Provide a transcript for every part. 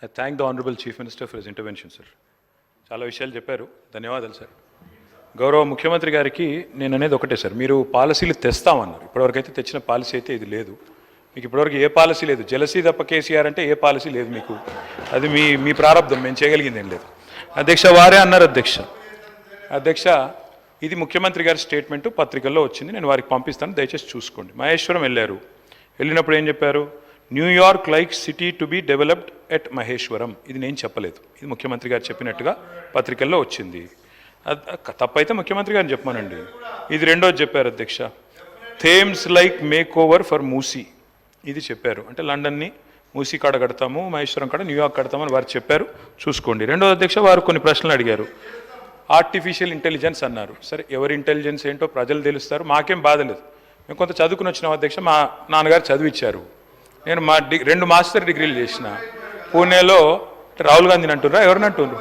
I thank the Honorable Chief Minister for his intervention, sir. చాలా విషయాలు చెప్పారు, ధన్యవాదాలు సార్. గౌరవ ముఖ్యమంత్రి గారికి నేను అనేది ఒకటే సార్, మీరు పాలసీలు తెస్తామన్నారు. ఇప్పటివరకు అయితే తెచ్చిన పాలసీ అయితే ఇది లేదు. మీకు ఇప్పటివరకు ఏ పాలసీ లేదు. జలసీ తప్ప కేసీఆర్ అంటే ఏ పాలసీ లేదు మీకు. అది మీ ప్రారంభం, మేము చేయగలిగింది ఏం లేదు. అధ్యక్ష వారే అన్నారు. అధ్యక్ష ఇది ముఖ్యమంత్రి గారి స్టేట్మెంటు పత్రికల్లో వచ్చింది, నేను వారికి పంపిస్తాను, దయచేసి చూసుకోండి. మహేశ్వరం వెళ్ళినప్పుడు ఏం చెప్పారు? New York like city to be developed at Maheshwaram. ఇది నేను చెప్పలేదు, ఇది ముఖ్యమంత్రి గారు చెప్పినట్టుగా పత్రికల్లో వచ్చింది. తప్పైతే ముఖ్యమంత్రి గారిని చెప్పమానండి. ఇది రెండోది చెప్పారు అధ్యక్ష, Thames like make over for Musi. ఇది చెప్పారు, అంటే లండన్ని మూసీ కాడ కడతాము, మహేశ్వరం కాడ న్యూయార్క్ కడతామని వారు చెప్పారు, చూసుకోండి. రెండోది అధ్యక్ష, వారు కొన్ని ప్రశ్నలు అడిగారు. ఆర్టిఫిషియల్ ఇంటెలిజెన్స్ అన్నారు. సరే, ఎవరి ఇంటెలిజెన్స్ ఏంటో ప్రజలు తెలుస్తారు, మాకేం బాధ లేదు. మేము కొంత చదువుకుని వచ్చినాం అధ్యక్ష, మా నాన్నగారు చదివిచ్చారు. నేను 2 మాస్టర్ డిగ్రీలు చేసిన. పూణేలో రాహుల్ గాంధీని అంటున్నారా, ఎవరిని అంటున్నారు?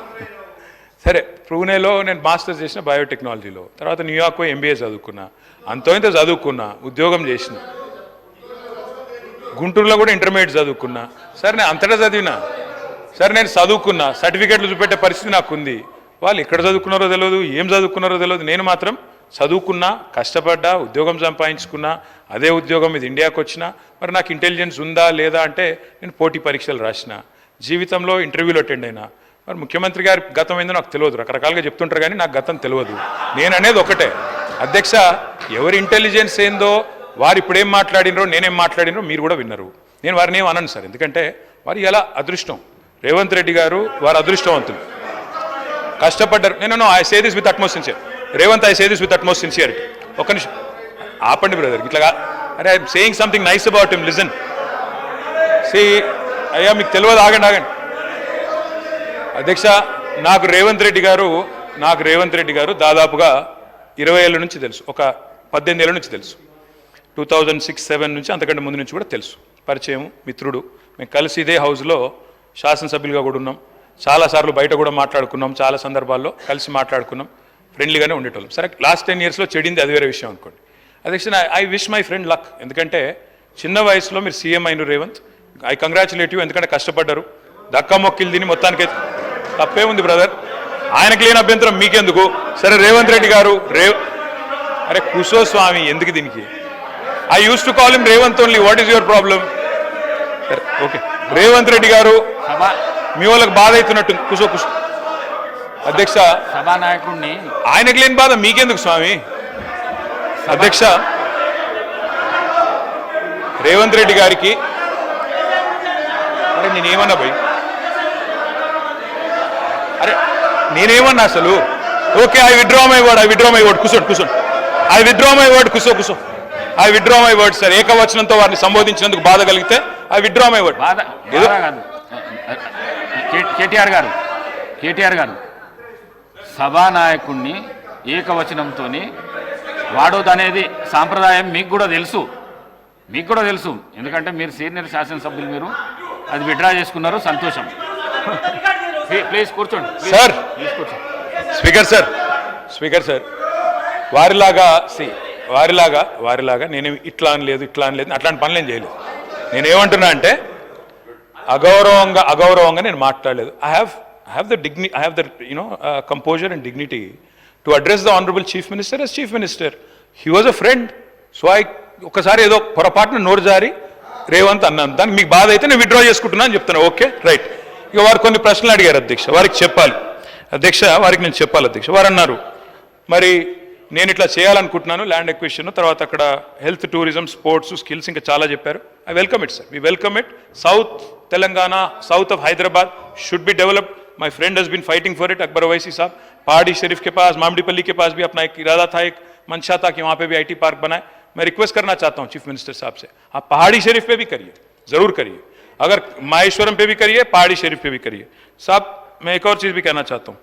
సరే, పూణేలో నేను మాస్టర్స్ చేసిన బయోటెక్నాలజీలో. తర్వాత న్యూయార్క్ ఎంబీఏ చదువుకున్నా, అంతో ఇంత చదువుకున్నా, ఉద్యోగం చేసిన. గుంటూరులో కూడా ఇంటర్మీడియట్ చదువుకున్నా. సరే, నేను అంతటా చదివినా. సరే, నేను చదువుకున్నా, సర్టిఫికెట్లు చూపెట్టే పరిస్థితి నాకు ఉంది. వాళ్ళు ఎక్కడ చదువుకున్నారో తెలియదు, ఏం చదువుకున్నారో తెలియదు. నేను మాత్రం చదువుకున్నా, కష్టపడ్డా, ఉద్యోగం సంపాదించుకున్నా. అదే ఉద్యోగం ఇది ఇండియాకి వచ్చినా. మరి నాకు ఇంటెలిజెన్స్ ఉందా లేదా అంటే నేను పోటీ పరీక్షలు రాసిన, జీవితంలో ఇంటర్వ్యూలు అటెండ్ అయినా. మరి ముఖ్యమంత్రి గారి గతం ఏందో నాకు తెలియదు, రకరకాలుగా చెప్తుంటారు కానీ నాకు గతం తెలియదు. నేను అనేది ఒకటే అధ్యక్ష, ఎవరి ఇంటెలిజెన్స్ ఏందో, వారు ఇప్పుడేం మాట్లాడినరో, నేనేం మాట్లాడినరో మీరు కూడా విన్నారు. నేను వారిని ఏం అనను సార్, ఎందుకంటే వారు ఎలా అదృష్టం. రేవంత్ రెడ్డి గారు వారు అదృష్టవంతులు, కష్టపడ్డారు. నేను I say this with utmost sincere. Revanth, I say this with utmost sincerity. ఒక్క నిమిషం ఆపండి బ్రదర్, ఇట్లాగా. అరే, I'm saying something nice about him, listen. See అయ్యా, మీకు తెలియదు, ఆగండి. అధ్యక్ష, నాకు రేవంత్ రెడ్డి గారు దాదాపుగా 20 ఏళ్ళ నుంచి తెలుసు, ఒక 18 ఏళ్ళ నుంచి తెలుసు. 2006-07 నుంచి, అంతకంటే ముందు నుంచి కూడా తెలుసు. పరిచయం, మిత్రుడు. మేము కలిసి ఇదే హౌస్లో శాసనసభ్యులుగా కూడా ఉన్నాం. చాలాసార్లు బయట కూడా మాట్లాడుకున్నాం, చాలా సందర్భాల్లో కలిసి మాట్లాడుకున్నాం, ఫ్రెండ్లీగానే ఉండేటోళ్ళం. సరే, లాస్ట్ 10 ఇయర్స్లో చెడింది అది వేరే విషయం అనుకోండి. అధ్యక్ష, I wish my friend luck. ఎందుకంటే చిన్న వయసులో మీరు సీఎం అయిన రేవంత్, ఐ కంగ్రాచులేట్ యూ. ఎందుకంటే కష్టపడ్డారు, దక్కా మొక్కిలు తిని మొత్తానికైతే తప్పే ఉంది బ్రదర్. ఆయనకు లేని అభ్యంతరం మీకెందుకు? సరే, రేవంత్ రెడ్డి గారు అరే కుసో స్వామి, ఎందుకు దీనికి? I use to call him Revanth only. What is your problem? సరే, ఓకే. రేవంత్ రెడ్డి గారు మీ వాళ్ళకి బాధ అవుతున్నట్టు, కుసో. అధ్యక్ష, సభానాయకుడిని ఆయనకు లేని బాధ మీకెందుకు స్వామి? అధ్యక్ష, రేవంత్ రెడ్డి గారికి అరే నేనేమన్నా భయ్, అరే నేనేమన్నా అసలు? Okay, I withdraw my word. కూర్చోండి. I withdraw my word. కూర్చో. I withdraw my word sir. ఏకవచనంతో వారిని సంబోధించినందుకు బాధ కలిగితే I withdraw my word. KTR గారు సభానాయకుడిని ఏకవచనంతో వాడోదనేది సాంప్రదాయం మీకు కూడా తెలుసు. ఎందుకంటే మీరు సీనియర్ శాసనసభ్యులు, మీరు అది విత్డ్రా చేసుకున్నారు, సంతోషం. ప్లీజ్ కూర్చోండి సార్. స్పీకర్ సార్, వారిలాగా నేనేమి ఇట్లా అనలేదు అట్లాంటి పనులు ఏం చేయలేదు. నేనేమంటున్నా అంటే అగౌరవంగా నేను మాట్లాడలేదు. I have the composure and dignity to address the Honorable Chief Minister as Chief Minister. He was a friend. So ఒకసారి ఏదో పొరపాటున నోరు జారి రేవంత్ అన్నాను, దానికి మీకు బాధ అయితే నేను విత్డ్రా చేసుకుంటున్నా అని చెప్తాను. Okay, right. ఇక వారు కొన్ని ప్రశ్నలు అడిగారు అధ్యక్ష, వారికి నేను చెప్పాలి అధ్యక్ష. వారు అన్నారు, మరి నేను ఇట్లా చేయాలనుకుంటున్నాను, ల్యాండ్ ఎక్విజిషన్, తర్వాత అక్కడ హెల్త్, టూరిజం, స్పోర్ట్స్, స్కిల్స్, ఇంకా చాలా చెప్పారు. I welcome it sir, we welcome it. South Telangana, south of Hyderabad should be developed. My friend has been fighting for it. Akbar Owaisi साहब, पहाड़ी शरीफ के पास, मामडीपल्ली के पास भी अपना एक इरादा था, एक मंशा था कि वहाँ पे भी IT पार्क बनाए. मैं रिक्वेस्ट करना चाहता हूँ चीफ मिनिस्टर साहब से, आप पहाड़ी शरीफ पे भी करिए, जरूर करिए. अगर माहेश्वरम पे भी करिए, पहाड़ी शरीफ पे भी करिए. साहब, मैं एक और चीज़ भी कहना चाहता हूँ.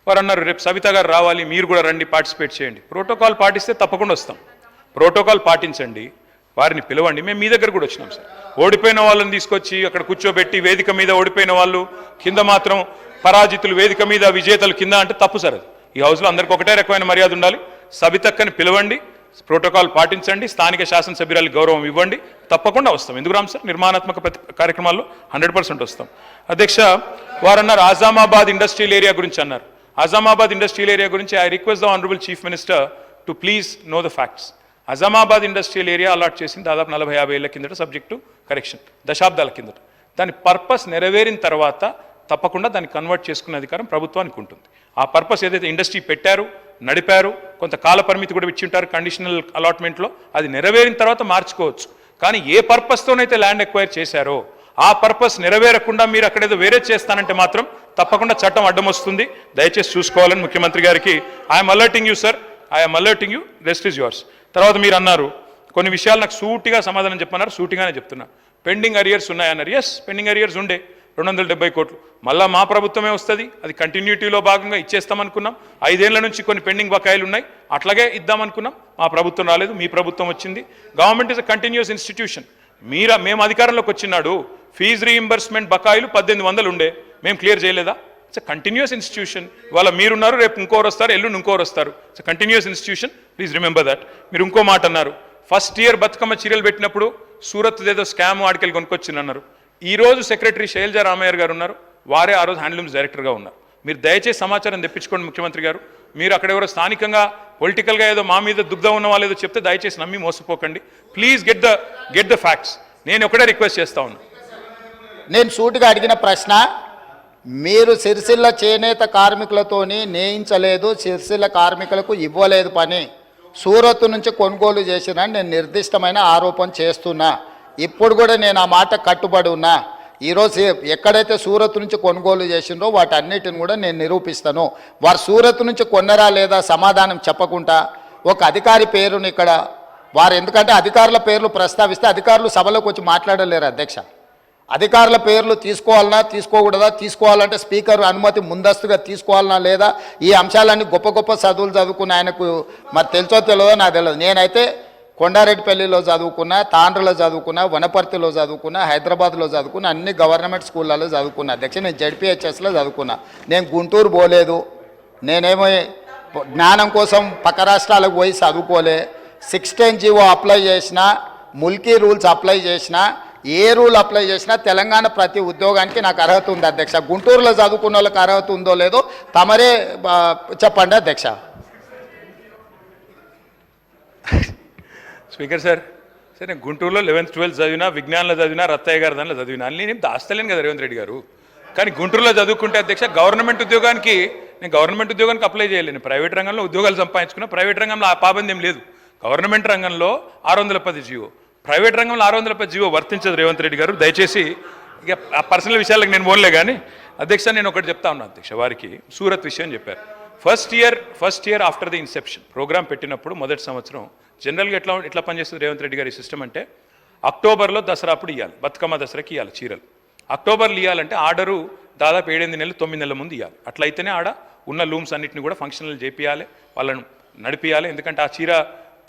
వారు అన్నారు, రేపు సవితా గారు రావాలి, మీరు కూడా రండి, పార్టిసిపేట్ చేయండి. ప్రోటోకాల్ పాటిస్తే తప్పకుండా వస్తాం. ప్రోటోకాల్ పాటించండి, వారిని పిలవండి. మేము మీ దగ్గర కూడా వచ్చినాం సార్. ఓడిపోయిన వాళ్ళని తీసుకొచ్చి అక్కడ కూర్చోబెట్టి వేదిక మీద ఓడిపోయిన వాళ్ళు కింద మాత్రం పరాజితులు, వేదిక మీద విజేతలు కింద అంటే తప్పు సార్. అది ఈ హౌస్లో అందరికీ ఒకటే రకమైన మర్యాద ఉండాలి. సబితక్కని పిలవండి, ప్రోటోకాల్ పాటించండి, స్థానిక శాసనసభ్యురాలకు గౌరవం ఇవ్వండి, తప్పకుండా వస్తాం. ఎందుకు రామ్ సార్, నిర్మాణాత్మక కార్యక్రమాల్లో 100% వస్తాం. అధ్యక్ష, వారు అన్నారు ఆజామాబాద్ ఇండస్ట్రియల్ ఏరియా గురించి అన్నారు. ఆజామాబాద్ ఇండస్ట్రియల్ ఏరియా గురించి I request the honourable chief minister to please know the facts. Azamabad industrial area allot చేసింది దాదాపు 40-50 ఏళ్ల కిందట, సబ్జెక్టు కరెక్షన్, దశాబ్దాల కిందట. దాని పర్పస్ నెరవేరిన తర్వాత తప్పకుండా దాన్ని కన్వర్ట్ చేసుకునే అధికారం ప్రభుత్వానికి ఉంటుంది. ఆ పర్పస్ ఏదైతే ఇండస్ట్రీ పెట్టారు, నడిపారు, కొంత కాల పరిమితి కూడా ఇచ్చి ఉంటారు కండిషనల్ అలాట్మెంట్లో, అది నెరవేరిన తర్వాత మార్చుకోవచ్చు. కానీ ఏ పర్పస్తోనైతే ల్యాండ్ ఎక్వైర్ చేశారో ఆ పర్పస్ నెరవేరకుండా మీరు అక్కడేదో వేరే చేస్తానంటే మాత్రం తప్పకుండా చట్టం అడ్డం వస్తుంది. దయచేసి చూసుకోవాలని ముఖ్యమంత్రి గారికి I'm alerting you sir, I'm alerting you, rest is yours. తర్వాత మీరు అన్నారు కొన్ని విషయాలు నాకు సూటిగా సమాధానం చెప్పన్నారు, సూటిగానే చెప్తున్నా. పెండింగ్ అరియర్స్ ఉన్నాయన్నారు. ఎస్, పెండింగ్ అరియర్స్ ఉండే 270 కోట్లు. మళ్ళా మా ప్రభుత్వమే వస్తుంది, అది కంటిన్యూటీలో భాగంగా ఇచ్చేస్తామనుకున్నాం. 5 ఏళ్ల నుంచి కొన్ని పెండింగ్ బకాయిలు ఉన్నాయి, అట్లాగే ఇద్దామనుకున్నాం. మా ప్రభుత్వం రాలేదు, మీ ప్రభుత్వం వచ్చింది. Government is a continuous institution. మేము అధికారంలోకి వచ్చినాడు ఫీజు రీయింబర్స్మెంట్ బకాయిలు 1800 ఉండే, మేము క్లియర్ చేయలేదా? It's a continuous institution. ఇవాళ మీరున్నారు, రేపు ఇంకోరు వస్తారు, ఎల్లుండి ఇంకోరు వస్తారు. It's a continuous institution, please remember that. మీరు ఇంకో మాట అన్నారు, ఫస్ట్ ఇయర్ బతుకమ్మ చీరలు పెట్టినప్పుడు సూరత్ ఏదో స్కామ్ ఆడికెళ్ళి కొనుక్కొచ్చిందన్నారు. ఈ రోజు సెక్రటరీ శైలజా రామయ్య గారు ఉన్నారు, వారే ఆ రోజు హ్యాండ్లూమ్స్ డైరెక్టర్గా ఉన్నారు. మీరు దయచేసి సమాచారం తెప్పించుకోండి ముఖ్యమంత్రి గారు. మీరు అక్కడ ఎవరో స్థానికంగా పొలిటికల్గా ఏదో మా మీద దుగ్ధం ఉన్న వాళ్ళు ఏదో చెప్తే దయచేసి నమ్మి మోసపోకండి. Please get the facts. నేను ఒకటే రిక్వెస్ట్ చేస్తా ఉన్నా. నేను సూటిగా అడిగిన ప్రశ్న, మీరు సిరిసిల్ల చేనేత కార్మికులతోని నేయించలేదు, సిరిసిల్ల కార్మికులకు ఇవ్వలేదు పని, సూరత్ నుంచి కొనుగోలు చేసినని నేను నిర్దిష్టమైన ఆరోపణ చేస్తున్నా. ఇప్పుడు కూడా నేను ఆ మాట కట్టుబడి ఉన్నా. ఈరోజు ఎక్కడైతే సూరత్ నుంచి కొనుగోలు చేసిండ్రో వాటన్నిటిని కూడా నేను నిరూపిస్తాను. వారు సూరత్ నుంచి కొన్నరా లేదా సమాధానం చెప్పకుండా ఒక అధికారి పేరుని ఇక్కడ వారు, ఎందుకంటే అధికారుల పేర్లు ప్రస్తావిస్తే అధికారులు సభలోకి వచ్చి మాట్లాడలేరు అధ్యక్ష. అధికారుల పేర్లు తీసుకోవాలన్నా తీసుకోకూడదా, తీసుకోవాలంటే స్పీకర్ అనుమతి ముందస్తుగా తీసుకోవాలన్నా లేదా, ఈ అంశాలన్నీ గొప్ప గొప్ప చదువులు చదువుకున్న ఆయనకు మరి తెలుసో తెలియదో నాకు తెలియదు. నేనైతే కొండారెడ్డిపల్లిలో చదువుకున్నా, తాండ్రలో చదువుకున్నా, వనపర్తిలో చదువుకున్నా, హైదరాబాద్లో చదువుకున్నా, అన్ని గవర్నమెంట్ స్కూళ్ళలో చదువుకున్నా అధ్యక్ష. నేను జడ్పీహెచ్ఎస్లో చదువుకున్నా. నేను గుంటూరు పోలేదు, నేనేమో జ్ఞానం కోసం పక్క రాష్ట్రాలకు పోయి చదువుకోలే. 16 జీవో అప్లై చేసినా, ముల్కీ రూల్స్ అప్లై చేసినా, ఏ రూల్ అప్లై చేసినా తెలంగాణ ప్రతి ఉద్యోగానికి నాకు అర్హత ఉంది అధ్యక్ష. గుంటూరులో చదువుకున్న వాళ్ళకి అర్హత ఉందో లేదో తమరే చెప్పండి అధ్యక్ష. స్పీకర్ సార్, నేను గుంటూరులో 11th 12th చదివినా, విజ్ఞానంలో చదివినా, రత్తయ్య గారి దానిలో చదివినా, అన్నీ నేను దాస్తలేను కదా రేవంత్ రెడ్డి గారు. కానీ గుంటూరులో చదువుకుంటే అధ్యక్ష గవర్నమెంట్ ఉద్యోగానికి అప్లై చేయలేను. ప్రైవేట్ రంగంలో ఉద్యోగాలు సంపాదించుకున్నా, ప్రైవేట్ రంగంలో ఆ పాబంద్యం లేదు. గవర్నమెంట్ రంగంలో 610 జీవో, ప్రైవేట్ రంగంలో 610 జీవో వర్తించదు రేవంత్ రెడ్డి గారు. దయచేసి ఇక ఆ పర్సనల్ విషయాలకు నేను పోన్లే. కానీ అధ్యక్ష నేను ఒకటి చెప్తా ఉన్నాను అధ్యక్ష, వారికి సూరత్ విషయం చెప్పారు. First year after the inception programme పెట్టినప్పుడు మొదటి సంవత్సరం జనరల్గా ఎట్లా పనిచేస్తుంది రేవంత్ రెడ్డి గారి సిస్టమ్ అంటే, అక్టోబర్లో దసరా అప్పుడు ఇవ్వాలి, బతుకమ్మ దసరాకి ఇవ్వాలి చీరలు. అక్టోబర్లో ఇవ్వాలంటే ఆర్డరు దాదాపు 7-8 నెలలు 9 నెలల ముందు ఇవ్వాలి. అట్లయితేనే ఆడ ఉన్న లూమ్స్ అన్నింటినీ కూడా ఫంక్షనల్ చేపియాలి, వాళ్ళను నడిపియాలి. ఎందుకంటే ఆ చీర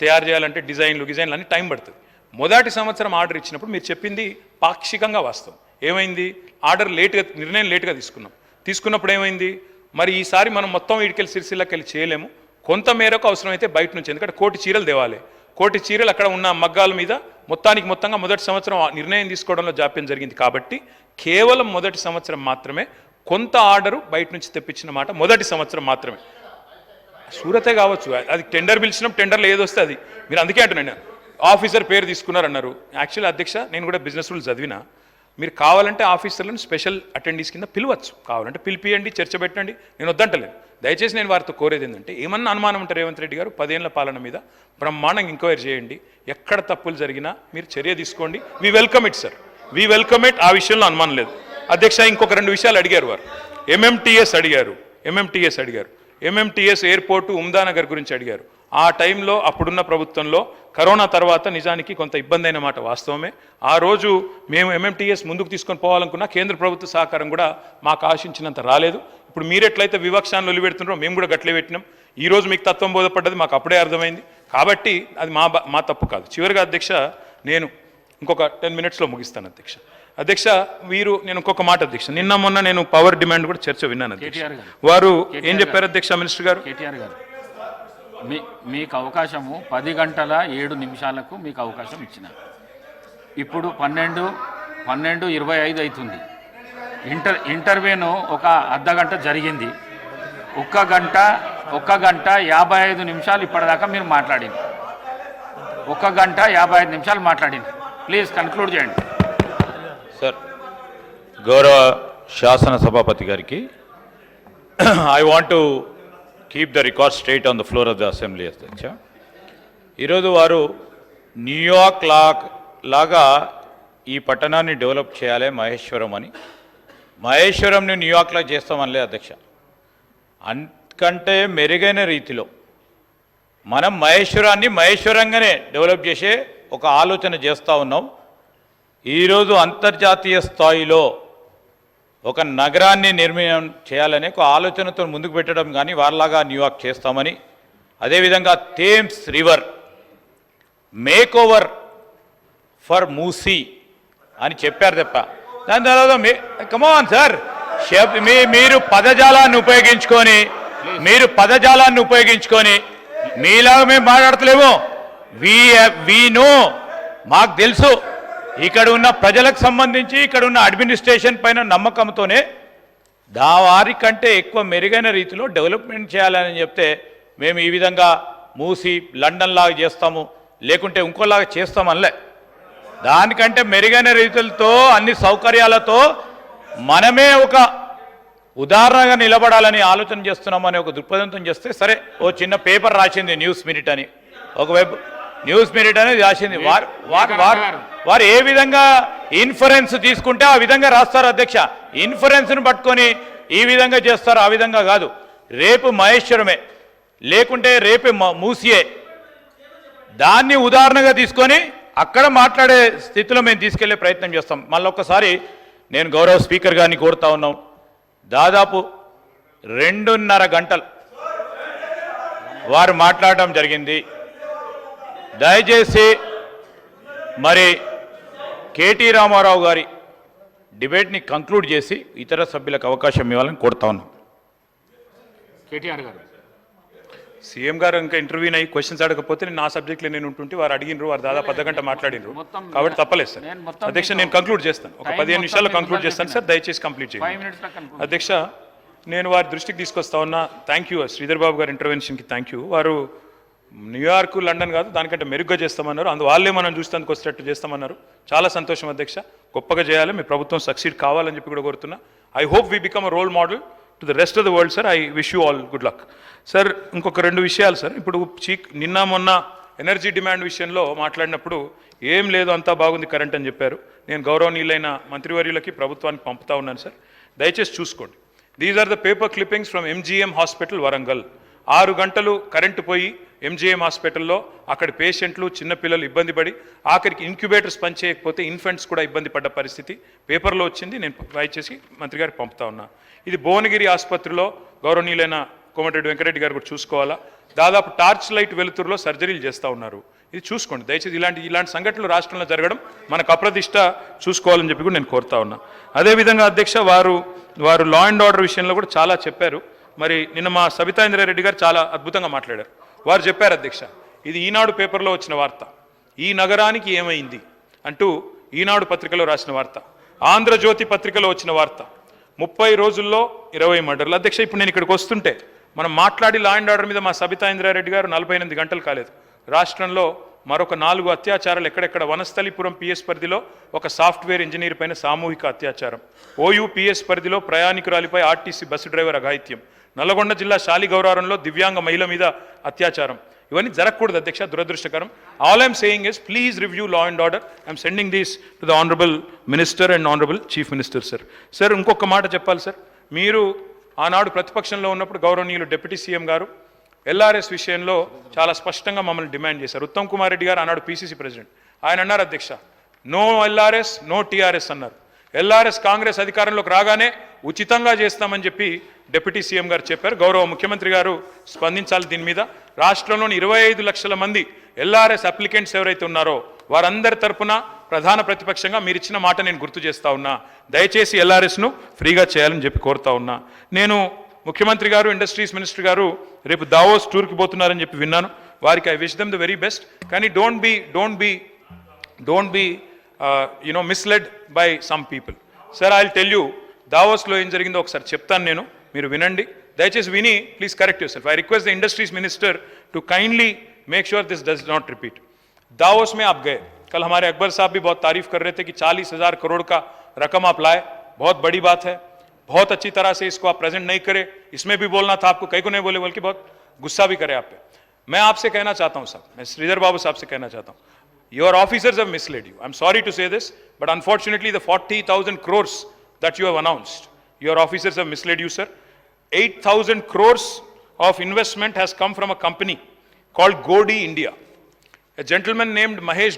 తయారు చేయాలంటే డిజైన్లు అన్ని టైం పడుతుంది. మొదటి సంవత్సరం ఆర్డర్ ఇచ్చినప్పుడు మీరు చెప్పింది పాక్షికంగా వాస్తవం. ఏమైంది, ఆర్డర్ నిర్ణయం లేటుగా తీసుకున్నప్పుడు ఏమైంది, మరి ఈసారి మనం మొత్తం వీడికెళ్ళి సిరిసిల్లకి వెళ్ళి చేయలేము, కొంత మేరకు అవసరమైతే బయట నుంచి, ఎందుకంటే 1,000 చీరలు తేవాలి. 1,000 చీరలు అక్కడ ఉన్న మగ్గాల మీద మొత్తంగా మొదటి సంవత్సరం నిర్ణయం తీసుకోవడంలో జాప్యం జరిగింది. కాబట్టి కేవలం మొదటి సంవత్సరం మాత్రమే కొంత ఆర్డరు బయట నుంచి తెప్పించిన మాట మొదటి సంవత్సరం మాత్రమే. సూరతే కావచ్చు, అది టెండర్ పిలిచినప్పుడు టెండర్లో ఏది వస్తే అది. మీరు అందుకే అంటున్నాను, ఆఫీసర్ పేరు తీసుకున్నారన్నారు. యాక్చువల్లీ అధ్యక్ష నేను కూడా బిజినెస్ రూల్స్ చదివినా, మీరు కావాలంటే ఆఫీసర్లను స్పెషల్ అటెండీస్ కింద పిలవచ్చు, కావాలంటే పిలిపియండి, చర్చ పెట్టండి, నేను వద్దంటలేను. దయచేసి నేను వారితో కోరేది ఏంటంటే, ఏమన్నా అనుమానం ఉంటే రేవంత్ రెడ్డి గారు 10 ఏళ్ల పాలన మీద బ్రహ్మాండంగా ఎంక్వైరీ చేయండి, ఎక్కడ తప్పులు జరిగినా మీరు చర్య తీసుకోండి. We welcome it sir, we welcome it. ఆ విషయంలో అనుమానం లేదు అధ్యక్ష. ఇంకొక 2 విషయాలు అడిగారు వారు. ఎంఎంటీఎస్ అడిగారు, ఎంఎంటీఎస్ ఎయిర్పోర్టు ఉమ్దానగర్ గురించి అడిగారు. ఆ టైంలో అప్పుడున్న ప్రభుత్వంలో కరోనా తర్వాత నిజానికి కొంత ఇబ్బంది అయిన మాట వాస్తవమే. ఆ రోజు మేము ఎంఎంటీఎస్ ముందుకు తీసుకొని పోవాలనుకున్నా కేంద్ర ప్రభుత్వ సహకారం కూడా మాకు ఆశించినంత రాలేదు. ఇప్పుడు మీరెట్లయితే వివక్షాన్ని వదిలిపెడుతున్నారో మేము కూడా గట్లే పెట్టినాం. ఈరోజు మీకు తత్వం బోధపడ్డది, మాకు అప్పుడే అర్థమైంది. కాబట్టి అది మా తప్పు కాదు. చివరిగా అధ్యక్ష నేను ఇంకొక 10 మినిట్స్లో ముగిస్తాను అధ్యక్ష. నేను ఇంకొక మాట అధ్యక్ష, నిన్న మొన్న నేను పవర్ డిమాండ్ కూడా చర్చ విన్నాను అధ్యక్ష. వారు ఏం చెప్పారు అధ్యక్ష మినిస్టర్ గారు? మీకు అవకాశము 10:07 మీకు అవకాశం ఇచ్చిన. ఇప్పుడు 12:25 అవుతుంది. ఇంటర్వ్యూను ఒక అర్ధగంట జరిగింది. 1 గంట 55 నిమిషాలు ఇప్పటిదాకా మీరు మాట్లాడింది. 1 గంట 55 నిమిషాలు మాట్లాడింది. ప్లీజ్ కన్క్లూడ్ చేయండి సార్. గౌరవ శాసన సభాపతి గారికి I want to keep the record straight on the floor of the assembly అధ్యక్ష. ఈరోజు వారు న్యూయార్క్ లాగా ఈ పట్టణాన్ని డెవలప్ చేయాలి మహేశ్వరం అని. మహేశ్వరంని న్యూయార్క్లా చేస్తామనిలే అధ్యక్ష. అంతకంటే మెరుగైన రీతిలో మనం మహేశ్వరాన్ని మహేశ్వరంగానే డెవలప్ చేసే ఒక ఆలోచన చేస్తూ ఉన్నాం. ఈరోజు అంతర్జాతీయ స్థాయిలో ఒక నగరాన్ని నిర్మాణం చేయాలనే ఒక ఆలోచనతో ముందుకు పెట్టడం కానీ వారిలాగా న్యూయార్క్ చేస్తామని, అదేవిధంగా Thames river make over for Musi అని చెప్పారు తప్ప దాని తర్వాత కమాన్ సార్ మీరు పదజాలాన్ని ఉపయోగించుకొని మీలాగా మేము మాట్లాడతలేము. వి నో, మాకు తెలుసు ఇక్కడ ఉన్న ప్రజలకు సంబంధించి ఇక్కడ ఉన్న అడ్మినిస్ట్రేషన్ పైన నమ్మకంతోనే వారి కంటే ఎక్కువ మెరుగైన రీతిలో డెవలప్మెంట్ చేయాలని చెప్తే మేము ఈ విధంగా మూసి లండన్ లాగా చేస్తాము లేకుంటే ఇంకోలాగా చేస్తామనిలే. దానికంటే మెరుగైన రీతులతో అన్ని సౌకర్యాలతో మనమే ఒక ఉదాహరణగా నిలబడాలని ఆలోచన చేస్తున్నామని ఒక దృక్పథంతో చేస్తే సరే. ఓ చిన్న పేపర్ రాసింది న్యూస్ మినిట్ అని, ఒక వెబ్ న్యూస్ మినిట్ అనేది రాసింది. వారు ఏ విధంగా ఇన్ఫరెన్స్ తీసుకుంటే ఆ విధంగా రాస్తారు అధ్యక్ష. ఇన్ఫరెన్స్ను పట్టుకొని ఈ విధంగా చేస్తారు, ఆ విధంగా కాదు. రేపు మహేశ్వరమే లేకుంటే రేపు మూసియే, దాన్ని ఉదాహరణగా తీసుకొని అక్కడ మాట్లాడే స్థితిలో మేము తీసుకెళ్లే ప్రయత్నం చేస్తాం. మళ్ళొక్కసారి నేను గౌరవ స్పీకర్ గారిని కోరుతా ఉన్నాం. దాదాపు 2.5 గంటలు వారు మాట్లాడడం జరిగింది. దయచేసి మరి కేటీ రామారావు గారి డిబేట్ని కంక్లూడ్ చేసి ఇతర సభ్యులకు అవకాశం ఇవ్వాలని కోరుతా ఉన్నాం. కేటీఆర్ గారు, సీఎం గారు ఇంకా ఇంటర్వ్యూ అయ్యి క్వశ్చన్స్ అడగకపోతే నేను నా సబ్జెక్ట్లో నేను ఉంటుంటే వారు అడిగినరు, వారు దాదాపు 10 గంట మాట్లాడినరు. కాబట్టి తప్పలేదు సార్. అధ్యక్ష నేను కంక్లూడ్ చేస్తాను, ఒక 15 నిమిషాల్లో కంక్లూడ్ చేస్తాను సార్. దయచేసి కంప్లీట్ చేయండి అధ్యక్ష. నేను వారి దృష్టికి తీసుకొస్తా ఉన్నా. థ్యాంక్ యూ శ్రీధర్ బాబు గారి ఇంటర్వెన్షన్కి థ్యాంక్ యూ. వారు న్యూయార్క్ లండన్ కాదు దానికంటే మెరుగ్గా చేస్తామన్నారు. వాళ్ళే మనం చూస్తానికి వచ్చేటట్టు చేస్తామన్నారు. చాలా సంతోషం అధ్యక్ష. గొప్పగా చేయాలి, మీ ప్రభుత్వం సక్సీడ్ కావాలని చెప్పి కూడా కోరుతున్నా. I hope we become a role model to the rest of the world sir. I wish you all good luck sir. ఇంకొక 2 విషయాలు సార్. ఇప్పుడు నిన్న మొన్న ఎనర్జీ డిమాండ్ విషయంలో మాట్లాడినప్పుడు ఏం లేదు అంతా బాగుంది కరెంట్ అని చెప్పారు. నేను గౌరవనీయులైన మంత్రివర్యులకి ప్రభుత్వానికి పంపుతా ఉన్నాను సార్. దయచేసి చూసుకోండి. These are the paper clippings from MGM hospital Warangal. 6 గంటలు కరెంటు పోయి ఎంజీఎం హాస్పిటల్లో అక్కడి పేషెంట్లు చిన్నపిల్లలు ఇబ్బంది పడి ఆఖరికి ఇంక్యుబేటర్స్ పనిచేయకపోతే ఇన్ఫెంట్స్ కూడా ఇబ్బంది పడ్డ పరిస్థితి పేపర్లో వచ్చింది. నేను దయచేసి మంత్రి గారికి పంపుతా ఉన్నా. ఇది భువనగిరి ఆసుపత్రిలో గౌరవనీయులైన కోమటిరెడ్డి వెంకరెడ్డి గారు కూడా చూసుకోవాలా. దాదాపు టార్చ్ లైట్ వెలుతురులో సర్జరీలు చేస్తూ ఉన్నారు. ఇది చూసుకోండి దయచేసి. ఇలాంటి సంఘటనలు రాష్ట్రంలో జరగడం మనకు అప్రదిష్ట, చూసుకోవాలని చెప్పి కూడా నేను కోరుతా ఉన్నా. అదేవిధంగా అధ్యక్ష వారు లా అండ్ ఆర్డర్ విషయంలో కూడా చాలా చెప్పారు. మరి నిన్న మా సబితా ఇంద్రారెడ్డి గారు చాలా అద్భుతంగా మాట్లాడారు. వారు చెప్పారు అధ్యక్ష, ఇది ఈనాడు పేపర్లో వచ్చిన వార్త, ఈ నగరానికి ఏమైంది అంటూ ఈనాడు పత్రికలో రాసిన వార్త, ఆంధ్రజ్యోతి పత్రికలో వచ్చిన వార్త, 30 రోజుల్లో 20 మర్డర్లు. అధ్యక్ష ఇప్పుడు నేను ఇక్కడికి వస్తుంటే మనం మాట్లాడి లా అండ్ ఆర్డర్ మీద మా సబితా ఇంద్రారెడ్డి గారు 48 గంటలు కాలేదు. రాష్ట్రంలో మరొక 4 అత్యాచారాలు ఎక్కడెక్కడ. వనస్థలిపురం పిఎస్ పరిధిలో ఒక సాఫ్ట్వేర్ ఇంజనీర్ పైన సామూహిక అత్యాచారం, ఓయూ పిఎస్ పరిధిలో ప్రయాణికురాలిపై ఆర్టీసీ బస్సు డ్రైవర్ అఘాయిత్యం, నల్లగొండ జిల్లా శాలిగౌరారంలో దివ్యాంగ మహిళ మీద అత్యాచారం. ఇవన్నీ జరగకూడదు అధ్యక్ష, దురదృష్టకరం. All I'm saying is please review law and order. I'm sending these to the honourable minister and honourable chief minister sir. Sir ఇంకొక మాట చెప్పాలి సార్. మీరు ఆనాడు ప్రతిపక్షంలో ఉన్నప్పుడు గౌరవనీయులు డిప్యూటీ సీఎం గారు ఎల్ఆర్ఎస్ విషయంలో చాలా స్పష్టంగా మమ్మల్ని డిమాండ్ చేశారు. ఉత్తమ్ కుమార్ రెడ్డి గారు ఆనాడు పీసీసీ ప్రెసిడెంట్, ఆయన అన్నారు అధ్యక్ష, నో ఎల్ఆర్ఎస్ నో టీఆర్ఎస్ అన్నారు. ఎల్ఆర్ఎస్ కాంగ్రెస్ అధికారంలోకి రాగానే ఉచితంగా చేస్తామని చెప్పి డిప్యూటీ సీఎం గారు చెప్పారు. గౌరవ ముఖ్యమంత్రి గారు స్పందించాలి దీని మీద. రాష్ట్రంలోని 25 లక్షల మంది ఎల్ఆర్ఎస్ అప్లికెంట్స్ ఎవరైతే ఉన్నారో వారందరి తరపున ప్రధాన ప్రతిపక్షంగా మీరు ఇచ్చిన మాట నేను గుర్తు చేస్తా ఉన్నా. దయచేసి ఎల్ఆర్ఎస్ను ఫ్రీగా చేయాలని చెప్పి కోరుతా ఉన్నా. నేను ముఖ్యమంత్రి గారు ఇండస్ట్రీస్ మినిస్టర్ గారు రేపు దావోస్ టూర్కి పోతున్నారని చెప్పి విన్నాను. వారికి I wish them the very best. కానీ don't be misled by some people. Sir I will tell you దావోస్లో ఏం జరిగిందో ఒకసారి చెప్తాను నేను, మీరు వినండి. దయచేసి విని please correct yourself. I request the industries minister to kindly make sure this does not repeat. Davos में आप गए, कल हमारे अकबर साहब भी बहुत तारीफ कर रहे थे कि 40,000 करोड़ का रकम आप लाए, बहुत बड़ी बात है. बहुत अच्छी तरह से इसको आप प्रेजेंट नहीं करे, इसमें भी बोलना था आपको, कई को नहीं बोले बोल के बहुत गुस्सा भी करे आप पे. मैं आपसे कहना चाहता हूं साहब, मैं श्रीधर बाबू साहब से कहना चाहता हूं, your officers have misled you. I'm sorry to say this, but unfortunately the 40,000 crores that you have announced, your officers have misled you, sir. 8,000 crores of investment has come from a company called Godi India. A gentleman named Mahesh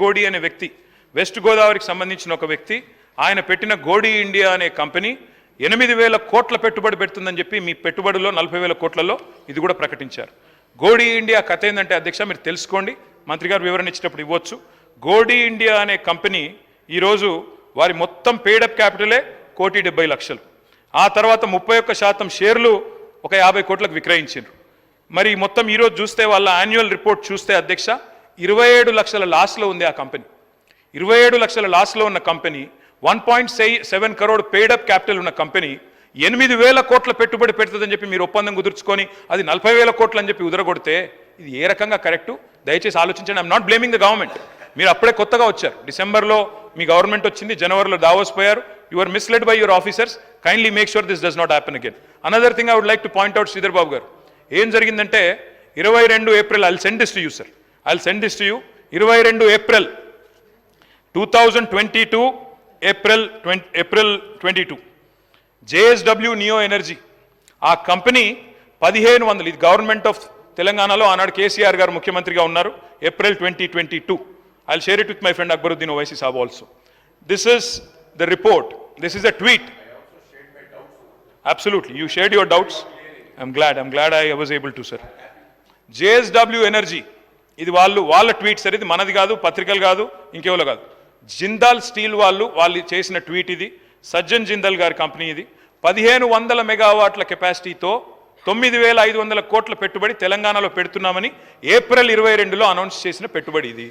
Godi అనే వ్యక్తి, west గోదావరికి సంబంధించిన ఒక వ్యక్తి, ఆయన పెట్టిన గోడి India అనే company 8,000 కోట్ల పెట్టుబడి పెడుతుందని చెప్పి మీ పెట్టుబడిలో 40,000 కోట్లలో ఇది కూడా ప్రకటించారు. గోడి ఇండియా కథ ఏంటంటే అధ్యక్ష మీరు తెలుసుకోండి, మంత్రి గారు వివరణ ఇచ్చేటప్పుడు ఇవ్వచ్చు. గోడి ఇండియా అనే కంపెనీ ఈరోజు వారి మొత్తం పేడప్ క్యాపిటలే 1,70,00,000. ఆ తర్వాత 31% షేర్లు ఒక 50 కోట్లకు విక్రయించారు. మరి మొత్తం ఈరోజు చూస్తే వాళ్ళ యాన్యువల్ రిపోర్ట్ చూస్తే అధ్యక్ష 27 లక్షల లాస్లో ఉంది ఆ కంపెనీ. 27 లక్షల లాస్లో ఉన్న కంపెనీ, 1.7 కరోడ్ పేడప్ క్యాపిటల్ ఉన్న కంపెనీ 8,000 కోట్ల పెట్టుబడి పెడుతుందని చెప్పి మీరు ఒప్పందం కుదుర్చుకొని అది 40,000 కోట్లు అని చెప్పి ఉదరగొడితే ఇది ఏ రకంగా కరెక్టు? దయచేసి ఆలోచించండి. I'm not blaming the government. మీరు అప్పుడే కొత్తగా వచ్చారు, డిసెంబర్లో మీ గవర్నమెంట్ వచ్చింది, జనవరిలో దావోస్ పోయారు. You are misled by your officers. Kindly make sure this does not happen again. Another thing I would like to point out Sridhar Babu గారు, ఏం జరిగిందంటే 22 April, I will send this to you sir, I will send this to you. 22 April 2022 April 22 JSW Neo energy ఆ company 1,500, ఇది government of తెలంగాణలో ఆనాడు కేసీఆర్ గారు ముఖ్యమంత్రిగా ఉన్నారు, April 2022. I will share it with my friend Akbaruddin Owaisi Saab also. This is the report, this is the tweet. Absolutely, you shared your doubts. I'm glad I was able to, sir. JSW energy ఇది వాళ్ళ tweet sir, ఇది మనది కాదు, పత్రికలు కాదు, ఇంకెవరో కాదు. Jindal steel వాళ్ళు చేసిన ట్వీట్ ఇది. సజ్జన్ జిందాల్ గారి కంపెనీ ఇది. 1,500 మెగావాట్ల కెపాసిటీతో 9,500 కోట్ల పెట్టుబడి తెలంగాణలో పెడుతున్నామని ఏప్రిల్ 22లో అనౌన్స్ చేసిన పెట్టుబడి ఇది.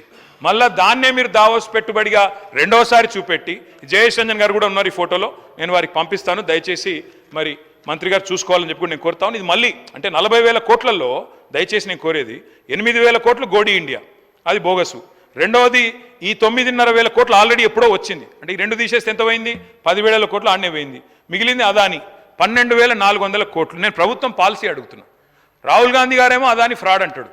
మళ్ళా దాన్నే మీరు దావోస్ పెట్టుబడిగా రెండోసారి చూపెట్టి, జయేష్ రంజన్ గారు కూడా ఉన్నారు ఈ ఫోటోలో, నేను వారికి పంపిస్తాను, దయచేసి మరి మంత్రి గారు చూసుకోవాలని చెప్పి నేను కోరుతాను. ఇది మళ్ళీ అంటే 40,000 కోట్లలో దయచేసి నేను కోరేది 8,000 కోట్లు గోడి ఇండియా, అది బోగసు. రెండవది ఈ 9,500 కోట్లు ఆల్రెడీ ఎప్పుడో వచ్చింది, అంటే ఈ రెండు తీసేస్తే ఎంత పోయింది? 10,000 కోట్లు ఆడనే పోయింది. మిగిలింది అదాని 12,400 కోట్లు. నేను ప్రభుత్వం పాలసీ అడుగుతున్నా. రాహుల్ గాంధీ గారేమో అదాని ఫ్రాడ్ అంటాడు,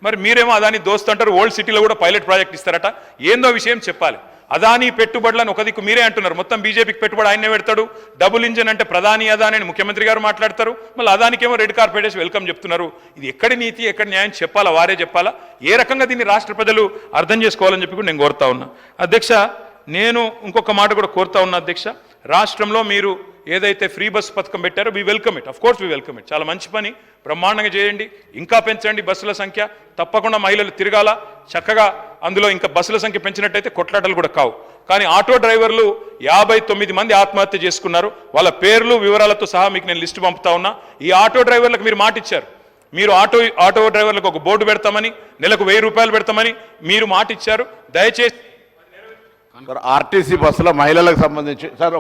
మరి మీరేమో అదాని దోస్త్ అంటారు. ఓల్డ్ సిటీలో కూడా పైలట్ ప్రాజెక్ట్ ఇస్తారట. ఏందో విషయం చెప్పాలి. అదాని పెట్టుబడులను ఒక దిక్కు మీరే అంటున్నారు, మొత్తం బీజేపీకి పెట్టుబడి ఆయనే పెడతాడు. డబుల్ ఇంజన్ అంటే ప్రధాని అదాని అని ముఖ్యమంత్రి గారు మాట్లాడతారు, మళ్ళీ అదానికేమో రెడ్ కార్పెట్ వేసి వెల్కమ్ చెప్తున్నారు. ఇది ఎక్కడి నీతి, ఎక్కడి న్యాయం చెప్పాలా? వారే చెప్పాలా? ఏ రకంగా దీన్ని రాష్ట్ర ప్రజలు అర్థం చేసుకోవాలని చెప్పి కూడా నేను కోరుతా ఉన్నా. అధ్యక్ష, నేను ఇంకొక మాట కూడా కోరుతా ఉన్నా అధ్యక్ష. రాష్ట్రంలో మీరు ఏదైతే ఫ్రీ బస్ పథకం పెట్టారో we welcome it, of course we welcome it. చాలా మంచి పని, బ్రహ్మాండంగా చేయండి, ఇంకా పెంచండి బస్సుల సంఖ్య. తప్పకుండా మహిళలు తిరగాల చక్కగా. అందులో ఇంకా బస్సుల సంఖ్య పెంచినట్టయితే కొట్లాటలు కూడా కావు. కానీ ఆటో డ్రైవర్లు 59 మంది ఆత్మహత్య చేసుకున్నారు. వాళ్ళ పేర్లు వివరాలతో సహా మీకు నేను లిస్టు పంపుతా ఉన్నా. ఈ ఆటో డ్రైవర్లకు మీరు మాట ఇచ్చారు, మీరు ఆటో డ్రైవర్లకు ఒక బోర్డు పెడతామని, నెలకు 1,000 రూపాయలు పెడతామని మీరు మాట ఇచ్చారు. దయచేసి ఆర్టీసీ బస్సుల మహిళలకు సంబంధించి సార్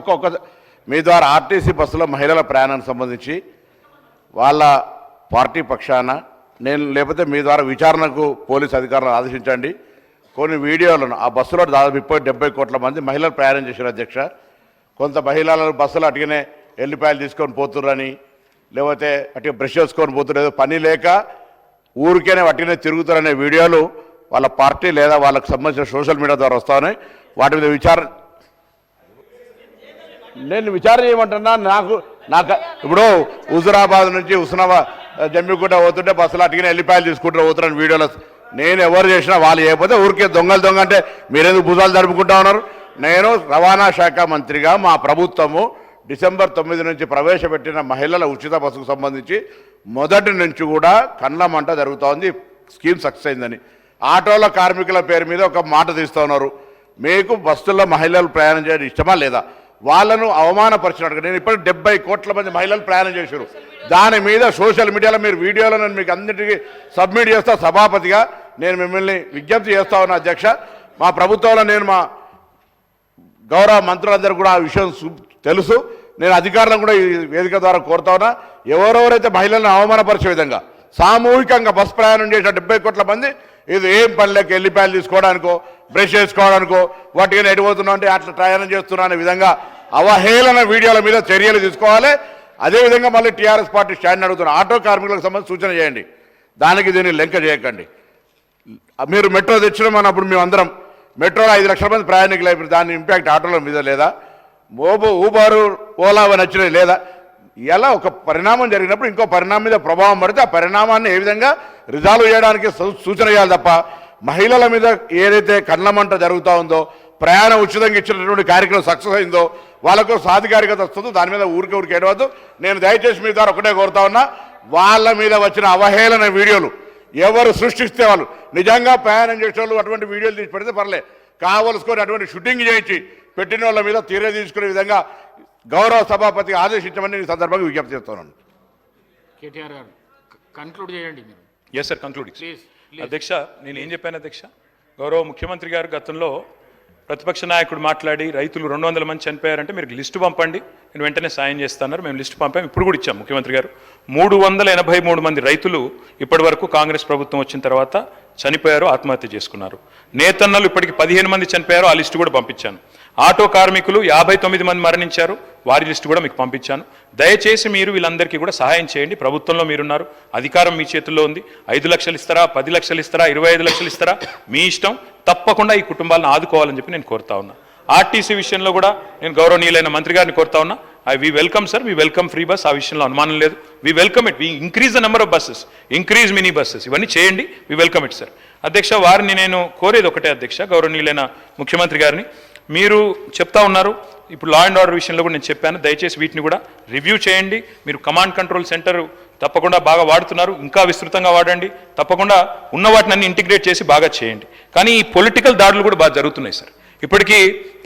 మీ ద్వారా ఆర్టీసీ బస్సులో మహిళల ప్రయాణానికి సంబంధించి వాళ్ళ పార్టీ పక్షాన నేను లేకపోతే మీ ద్వారా విచారణకు పోలీసు అధికారులను ఆదేశించండి. కొన్ని వీడియోలను ఆ బస్సులో దాదాపు 70 కోట్ల మంది మహిళలు ప్రయాణం చేశారు అధ్యక్ష. కొంత మహిళలు బస్సులు అటుగానే ఎల్లిపాయలు తీసుకొని పోతుర్రని, లేకపోతే అటుగా బ్రష్ చేసుకొని పోతున్నారు, పని లేక ఊరికేనే అటుగానే తిరుగుతారనే వీడియోలు వాళ్ళ పార్టీ లేదా వాళ్ళకు సంబంధించిన సోషల్ మీడియా ద్వారా వస్తాయని వాటి మీద నేను విచారణ చేయమంటున్నా. నాకు ఇప్పుడు హుజురాబాద్ నుంచి జమ్మిగుంట పోతుంటే బస్సులు అటుగానే ఎల్లిపాయలు తీసుకుంటారు పోతున్నాను వీడియోలో. నేను ఎవరు చేసినా వాళ్ళు చేయకపోతే ఊరికే దొంగ అంటే మీరెందుకు భుజాలు జరుపుకుంటా ఉన్నారు? నేను రవాణా శాఖ మంత్రిగా మా ప్రభుత్వము డిసెంబర్ 9 నుంచి ప్రవేశపెట్టిన మహిళల ఉచిత బస్సుకు సంబంధించి మొదటి నుంచి కూడా కండ్ల మంట జరుగుతూ ఉంది. స్కీమ్ సక్సెస్ అయిందని ఆటోల కార్మికుల పేరు మీద ఒక మాట తీస్తూ ఉన్నారు. మీకు బస్సుల్లో మహిళలు ప్రయాణం చేయడం ఇష్టమా లేదా? వాళ్ళను అవమానపరిచినట్టుగా నేను ఇప్పటికి 70 కోట్ల మంది మహిళలు ప్రయాణం చేశారు. దాని మీద సోషల్ మీడియాలో మీరు వీడియోలను మీకు అందరికీ సబ్మిట్ చేస్తా. సభాపతిగా నేను మిమ్మల్ని విజ్ఞప్తి చేస్తా ఉన్నా అధ్యక్ష. మా ప్రభుత్వంలో నేను మా గౌరవ మంత్రులందరూ కూడా ఆ విషయం తెలుసు. నేను అధికారులను కూడా ఈ వేదిక ద్వారా కోరుతా ఉన్నా, ఎవరెవరైతే మహిళలను అవమానపరిచే విధంగా సామూహికంగా బస్ ప్రయాణం చేసిన 70 కోట్ల మంది ఇది ఏం పనిలోకి ఎల్లిపాయలు తీసుకోవడానికో బ్రష్ చేసుకోవడానికో వాటికి ఎడిపోతున్నా అంటే అట్లా ప్రయాణం చేస్తున్నా అనే విధంగా అవహేళన వీడియోల మీద చర్యలు తీసుకోవాలి. అదేవిధంగా మళ్ళీ టీఆర్ఎస్ పార్టీ స్టాండ్ అడుగుతున్న ఆటో కార్మికులకు సంబంధించి సూచన చేయండి. దానికి దీన్ని లెంక చేయకండి. మీరు మెట్రో తెచ్చినాం అన్నప్పుడు మేమందరం మెట్రోలో 5 లక్షల మంది ప్రయాణికులు అయిపోయి దాని ఇంపాక్ట్ ఆటోల మీద లేదా, ఊబరు ఓలా అని వచ్చినాయి లేదా? ఇలా ఒక పరిణామం జరిగినప్పుడు ఇంకో పరిణామం మీద ప్రభావం పడితే ఆ పరిణామాన్ని ఏ విధంగా రిజాల్వ్ చేయడానికి సూచన చేయాలి తప్ప మహిళల మీద ఏదైతే కళ్ళమంట జరుగుతూ ఉందో, ప్రయాణం ఉచితంగా ఇచ్చినటువంటి కార్యక్రమం సక్సెస్ అయిందో, వాళ్ళకు సాధికారికత వస్తుందో దాని మీద ఊరికి ఏడవద్దు. నేను దయచేసి మీ ద్వారా ఒకటే కోరుతా ఉన్నా, వాళ్ళ మీద వచ్చిన అవహేళన వీడియోలు ఎవరు సృష్టిస్తే వాళ్ళు నిజంగా ప్రయాణం చేసే వాళ్ళు అటువంటి వీడియోలు తీసి పెడితే పర్లే, కావలసుకొని అటువంటి షూటింగ్ చేయించి పెట్టిన వాళ్ళ మీద తీరే తీసుకునే విధంగా గౌరవ సభాపతికి ఆదేశించమని ఈ సందర్భంగా విజ్ఞప్తి చేస్తున్నాను. కేటీఆర్ గారు కన్క్లూడ్ చేయండి మీరు. Yes sir, conclude. ప్లీజ్. అధ్యక్ష, నేను ఏం చెప్పాను అధ్యక్ష? గౌరవ ముఖ్యమంత్రి గారు గతంలో ప్రతిపక్ష నాయకుడు మాట్లాడి రైతులు 200 మంది చనిపోయారంటే మీరు లిస్టు పంపండి, నేను వెంటనే సాయం చేస్తాను. మేము లిస్టు పంపాము, ఇప్పుడు కూడా ఇచ్చాం ముఖ్యమంత్రి గారు. 383 మంది రైతులు ఇప్పటి వరకు కాంగ్రెస్ ప్రభుత్వం వచ్చిన తర్వాత చనిపోయారు, ఆత్మహత్య చేసుకున్నారు. నేతన్నలు ఇప్పటికి 15 మంది చనిపోయారు, ఆ లిస్టు కూడా పంపించాను. ఆటో కార్మికులు 59 మంది మరణించారు, వారి లిస్టు కూడా మీకు పంపించాను. దయచేసి మీరు వీళ్ళందరికీ కూడా సహాయం చేయండి. ప్రభుత్వంలో మీరున్నారు, అధికారం మీ చేతుల్లో ఉంది. 5 లక్షలు ఇస్తారా, 10 లక్షలు ఇస్తారా, 25 లక్షలు ఇస్తారా, మీ ఇష్టం. తప్పకుండా ఈ కుటుంబాలను ఆదుకోవాలని చెప్పి నేను కోరుతా ఉన్నా. ఆర్టీసీ విషయంలో కూడా నేను గౌరవనీయులైన మంత్రి గారిని కోరుతా ఉన్నా. We welcome sir, we welcome free bus, ఆ విషయంలో అనుమానం లేదు. We welcome it, we increase the number of buses, increase mini buses, ఇవన్నీ చేయండి. We welcome it sir. అధ్యక్ష, వారిని నేను కోరేది ఒకటే అధ్యక్ష, గౌరవనీయులైన ముఖ్యమంత్రి గారిని, మీరు చెప్తా ఉన్నారు ఇప్పుడు లా అండ్ ఆర్డర్ విషయంలో కూడా నేను చెప్పాను, దయచేసి వీటిని కూడా రివ్యూ చేయండి. మీరు కమాండ్ కంట్రోల్ సెంటర్ తప్పకుండా బాగా వాడుతున్నారు, ఇంకా విస్తృతంగా వాడండి. తప్పకుండా ఉన్న వాటిని అన్ని ఇంటిగ్రేట్ చేసి బాగా చేయండి. కానీ ఈ పొలిటికల్ దాడులు కూడా బాగా జరుగుతున్నాయి సార్. ఇప్పటికీ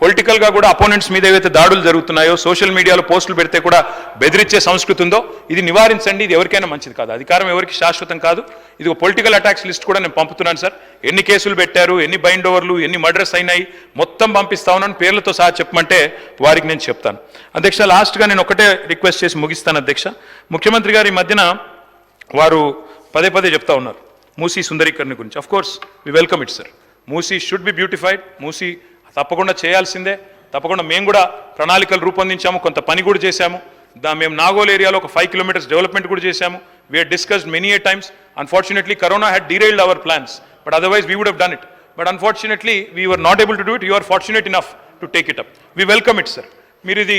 పొలిటికల్గా కూడా అపోనెంట్స్ మీద ఏవైతే దాడులు జరుగుతున్నాయో, సోషల్ మీడియాలో పోస్టులు పెడితే కూడా బెదిరించే సంస్కృతి ఉందో, ఇది నివారించండి. ఇది ఎవరికైనా మంచిది కాదు, అధికారం ఎవరికి శాశ్వతం కాదు. ఇది ఒక పొలిటికల్ అటాక్స్ లిస్ట్ కూడా నేను పంపుతున్నాను సార్. ఎన్ని కేసులు పెట్టారు, ఎన్ని బైండ్ ఓవర్లు, ఎన్ని మర్డర్స్ అయినాయి, మొత్తం పంపిస్తా ఉన్నాను, పేర్లతో సహా చెప్పమంటే వారికి నేను చెప్తాను. అధ్యక్ష, లాస్ట్గా నేను ఒకటే రిక్వెస్ట్ చేసి ముగిస్తాను అధ్యక్ష. ముఖ్యమంత్రి గారు ఈ మధ్యన వారు పదే చెప్తా ఉన్నారు మూసీ సుందరీకరణ గురించి. Of course we welcome it sir. Musi should be beautified. Musi తప్పకుండా చేయాల్సిందే. తప్పకుండా మేము కూడా ప్రణాళికలు రూపొందించాము, కొంత పని కూడా చేశాము. మేము నాగోల్ ఏరియాలో ఒక 5 kilometers డెవలప్మెంట్ కూడా చేశాము. We had discussed many a times. Unfortunately corona had derailed our plans, but otherwise we would have done it. But unfortunately we were not able to do it. You are fortunate enough to take it up. We welcome it sir. మీరు ఇది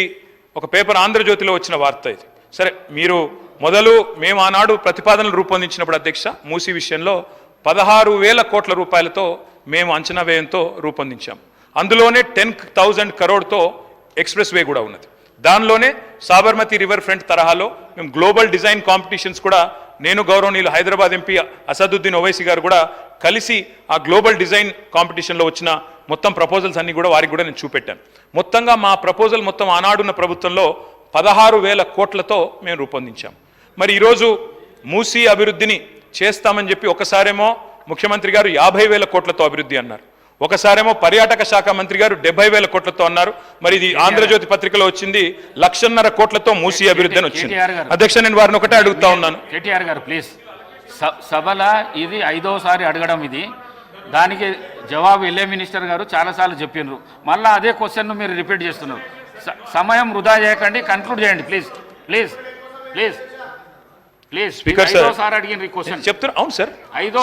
ఒక paper ఆంధ్రజ్యోతిలో వచ్చిన వార్త ఇది. సరే, మీరు మొదలు మేము ఆనాడు ప్రతిపాదనలు రూపొందించినప్పుడు అధ్యక్ష, మూసీ విషయంలో 16,000 కోట్ల రూపాయలతో మేము అంచనా వ్యయంతో రూపొందించాము. అందులోనే 10,000 crore ఎక్స్ప్రెస్ వే కూడా ఉన్నది. దానిలోనే సాబర్మతి రివర్ ఫ్రంట్ తరహాలో మేము గ్లోబల్ డిజైన్ కాంపిటీషన్స్ కూడా, నేను గౌరవనీయులు హైదరాబాద్ ఎంపీ అసదుద్దీన్ ఓవైసీ గారు కూడా కలిసి ఆ గ్లోబల్ డిజైన్ కాంపిటీషన్లో వచ్చిన మొత్తం ప్రపోజల్స్ అన్ని కూడా వారికి కూడా నేను చూపెట్టాను. మొత్తంగా మా ప్రపోజల్ మొత్తం ఆనాడున్న ప్రభుత్వంలో 16,000 కోట్లతో మేము రూపొందించాం. మరి ఈరోజు మూసీ అభివృద్ధిని చేస్తామని చెప్పి ఒకసారేమో ముఖ్యమంత్రి గారు 50,000 కోట్లతో అభివృద్ధి అన్నారు, ఒకసారేమో పర్యాటక శాఖ మంత్రి గారు 70,000 కోట్లతో అన్నారు. మరి ఇది ఆంధ్రజ్యోతి పత్రికలో వచ్చింది 1,50,000 కోట్లతో మూసీ అభివృద్ధి అని వచ్చింది. అధ్యక్ష, నేను వారిని ఒకటే అడుగుతా ఉన్నాను. కేటీఆర్ గారు ప్లీజ్, సభల ఇది 5వసారి అడగడం, ఇది దానికి జవాబు ఎల్ఏ మినిస్టర్ గారు చాలాసార్లు చెప్పినారు, మళ్ళీ అదే క్వశ్చన్ను మీరు రిపీట్ చేస్తున్నారు. సమయం వృధా చేయకండి, కన్క్లూడ్ చేయండి please please please please. Speaker sir చెప్తున్నా. అవును సార్,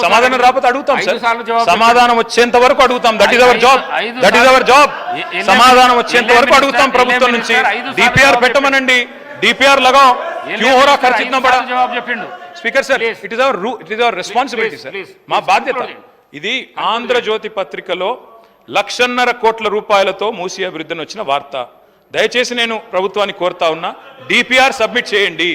సమాధానం రాకపోతే అడుగుతాం సార్, సమాధానం వచ్చేంత వరకు అడుగుతాం. That is our job, that is our job. సమాధానం వచ్చేంత వరకు అడుగుతాం ప్రభుత్వం నుంచి. డిపిఆర్ పెట్టమనండి, డిపిఆర్ లగా క్యూ హో రహా ఖర్చు ఇतना बड़ा. జవాబు చెప్పిండు speaker sir, it is our responsibility sir, మా బాధ్యత ఇది. ఆంధ్రజ్యోతి పత్రికలో 1,50,000 కోట్ల రూపాయలతో మూసీ అభివృద్ధిని వచ్చిన వార్త. దయచేసి నేను ప్రభుత్వాన్ని కోరుతా ఉన్నా, డిపిఆర్ సబ్మిట్ చేయండి.